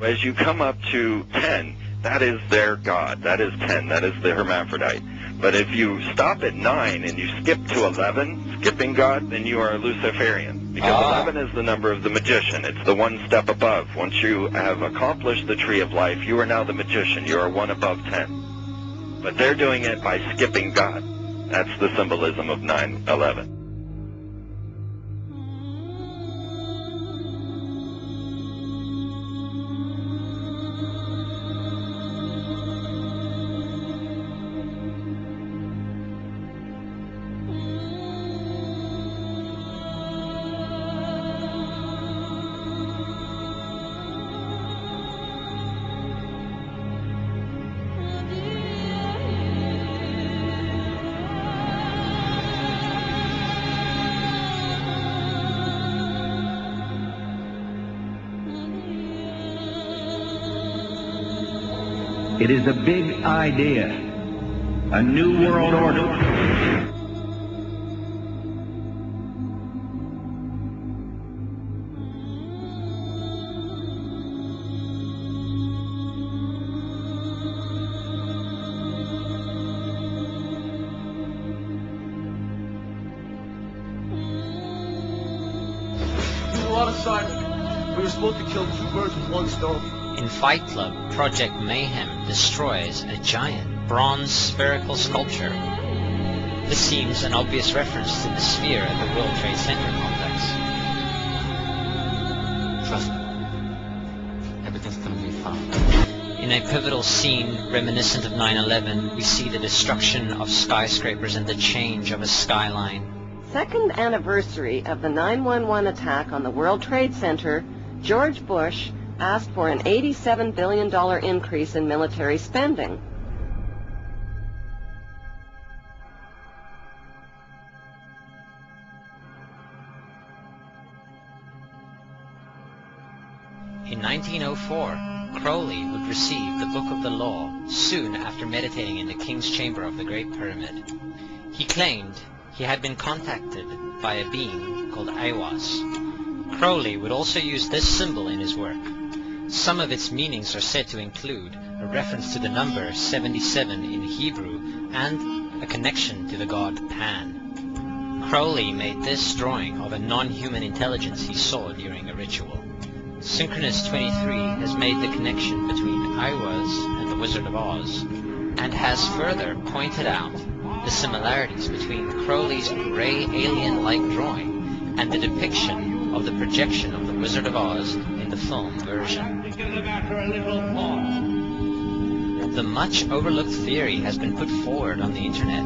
As you come up to 10, that is their God. That is 10. That is the hermaphrodite. But if you stop at 9 and you skip to 11, skipping God, then you are a Luciferian. Because 11 is the number of the magician. It's the one step above. Once you have accomplished the tree of life, you are now the magician. You are one above 10. But they're doing it by skipping God. That's the symbolism of 9/11. It is a big idea, a new world order. There's a lot of Simon. We were supposed to kill 2 birds with 1 stone. In Fight Club, Project Mayhem destroys a giant bronze spherical sculpture. This seems an obvious reference to the sphere at the World Trade Center complex. Trust me. Everything's gonna be fine. In a pivotal scene reminiscent of 9/11, we see the destruction of skyscrapers and the change of a skyline. Second anniversary of the 9/11 attack on the World Trade Center, George Bush asked for an $87 billion increase in military spending. In 1904, Crowley would receive the Book of the Law soon after meditating in the King's Chamber of the Great Pyramid. He claimed he had been contacted by a being called Aiwass. Crowley would also use this symbol in his work. Some of its meanings are said to include a reference to the number 77 in Hebrew and a connection to the god Pan. Crowley made this drawing of a non-human intelligence he saw during a ritual. Synchronous 23 has made the connection between Aiwass and the Wizard of Oz, and has further pointed out the similarities between Crowley's gray alien-like drawing and the depiction of the projection of the Wizard of Oz in the film version. The much overlooked theory has been put forward on the internet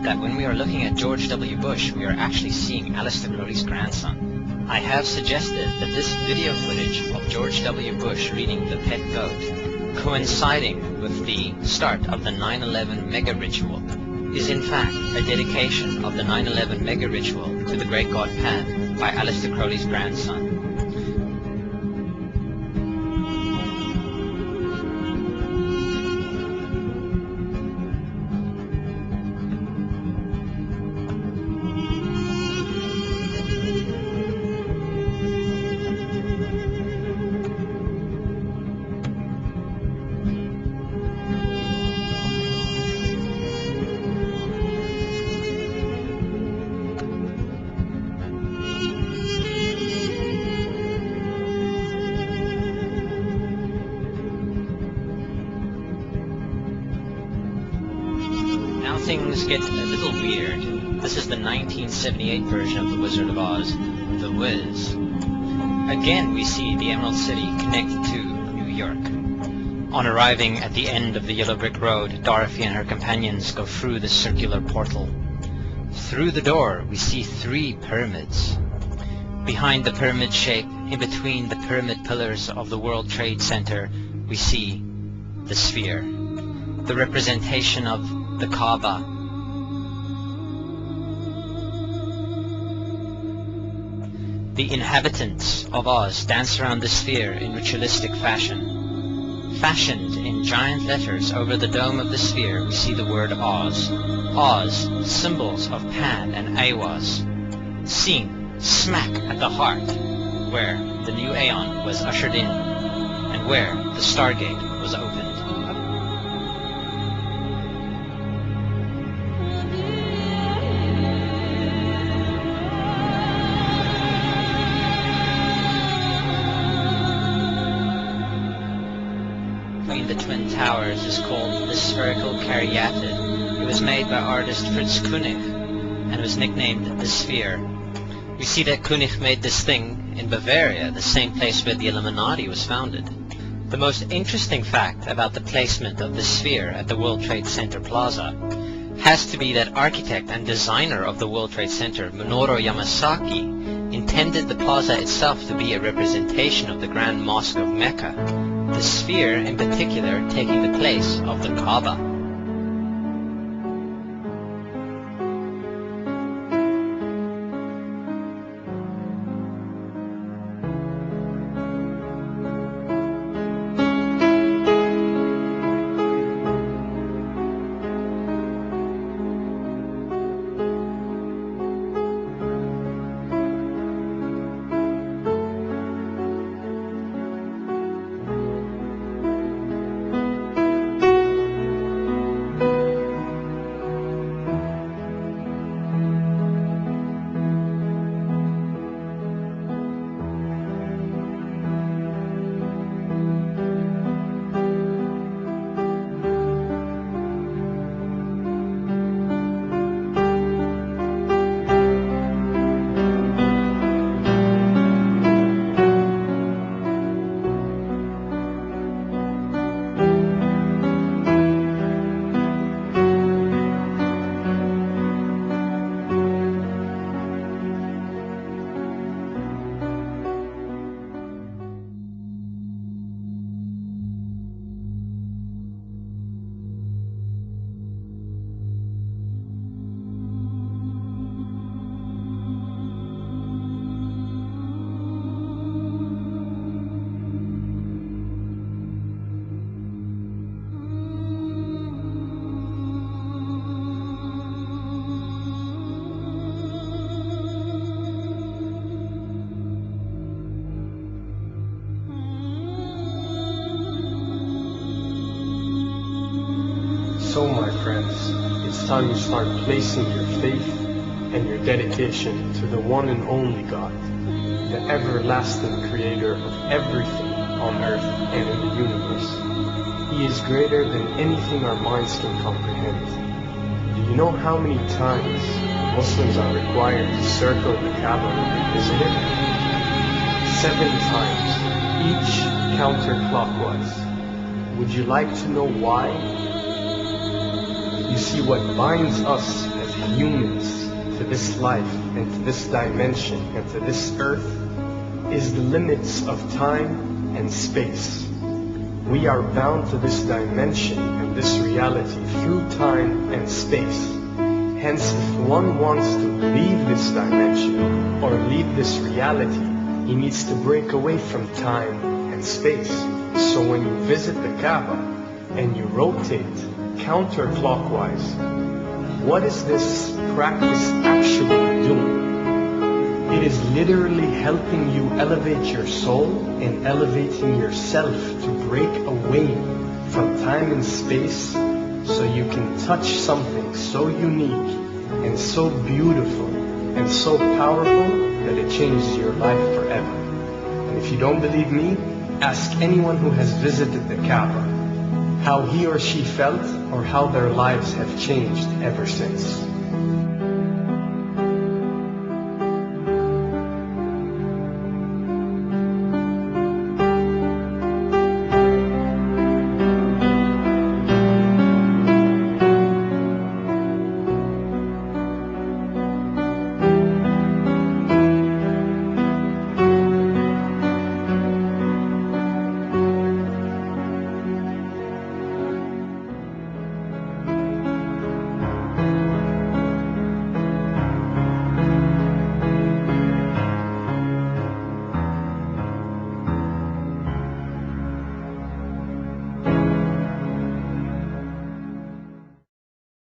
that when we are looking at George W. Bush, we are actually seeing Aleister Crowley's grandson. I have suggested that this video footage of George W. Bush reading The Pet Goat, coinciding with the start of the 9/11 mega ritual, is in fact a dedication of the 9/11 mega ritual to the great god Pan by Aleister Crowley's grandson. Things get a little weird. This is the 1978 version of The Wizard of Oz, The Wiz. Again, we see the Emerald City connected to New York. On arriving at the end of the Yellow Brick Road, Dorothy and her companions go through the circular portal. Through the door, we see 3 pyramids. Behind the pyramid shape, in between the pyramid pillars of the World Trade Center, we see the sphere, the representation of the Kaaba. The inhabitants of Oz dance around the sphere in ritualistic fashion. Fashioned in giant letters over the dome of the sphere, we see the word Oz. Oz, symbols of Pan and Aiwass, seen smack at the heart where the new Aeon was ushered in. and where the Stargate was opened. Between the Twin Towers is called the Spherical Caryatid. It was made by artist Fritz Koenig and was nicknamed the Sphere. We see that Koenig made this thing in Bavaria, the same place where the Illuminati was founded. The most interesting fact about the placement of the Sphere at the World Trade Center Plaza has to be that architect and designer of the World Trade Center, Minoru Yamasaki, intended the plaza itself to be a representation of the Grand Mosque of Mecca, the Sphere in particular taking the place of the Kaaba. So, my friends, it's time you start placing your faith and your dedication to the one and only God, the everlasting creator of everything on earth and in the universe. He is greater than anything our minds can comprehend. Do you know how many times Muslims are required to circle the Kaaba when they visit it? 7 times, each counterclockwise. Would you like to know why? You see, what binds us as humans to this life and to this dimension and to this earth is the limits of time and space. We are bound to this dimension and this reality through time and space. Hence, if one wants to leave this dimension or leave this reality, he needs to break away from time and space. So when you visit the Kaaba and you rotate counterclockwise, what is this practice actually doing? It is literally helping you elevate your soul and elevating yourself to break away from time and space so you can touch something so unique and so beautiful and so powerful that it changes your life forever. And if you don't believe me, ask anyone who has visited the Kaaba how he or she felt or how their lives have changed ever since.